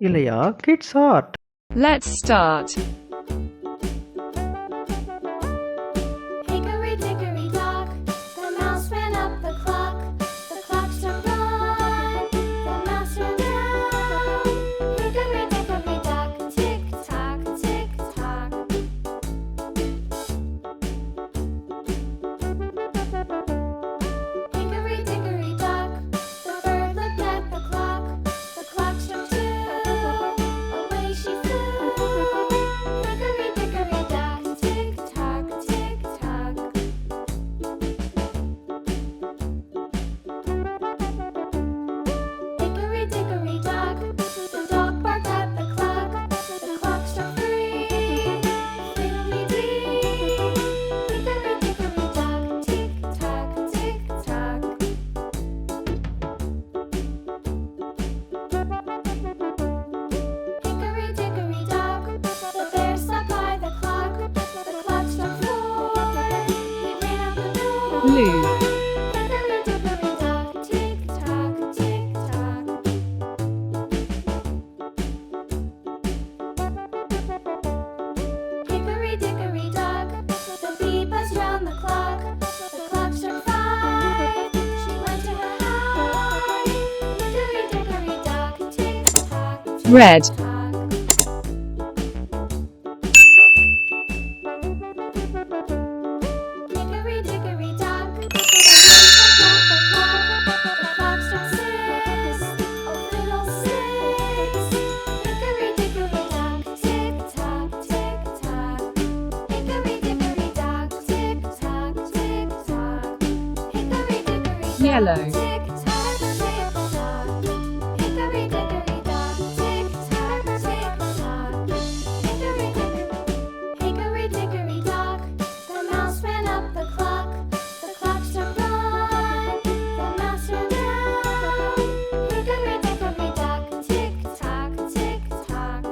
Ilaya, kids art. Let's start. Hickory dickory dock, the mouse ran up the clock. The clock struck one, the mouse ran down. Hickory dickory dock, tick tock, tick tock. Hickory dickory dock, the bird looked at the clock. The clock struck two, away she flew. Hickory dickory dock, tick tock, tick tock. Hickory dickory dock, the dog barked at the clock. The clock struck three, fiddly-dee. Hickory dickory dock, tick tock, tick tock. Hickory dickory dock, the bear sat by the clock. The clock struck four, he ran out the door. Blue. Hickory dickory dock, tick tock, tick tock. Hickory dickory dock, the bee buzzed round the clock. The clock struck five, she went to her hive. Hickory dickory dock, tick tock, tick Red. tock. Hickory dickory dock, the wind hopped at the clock. The clock struck six, oh fiddle-sticks. Hickory dickory dock, tick tock, tick tock. Hickory dickory dock, tick tock, tick tock. Hickory dickory dock, Yellow. tick tock, tick tock. Hickory dickory dock, tick tock, tick tock. Hickory dickory dock, the mouse ran up the clock. The clock struck one, the mouse ran down. Hickory dickory dock, tick tock, tick tock.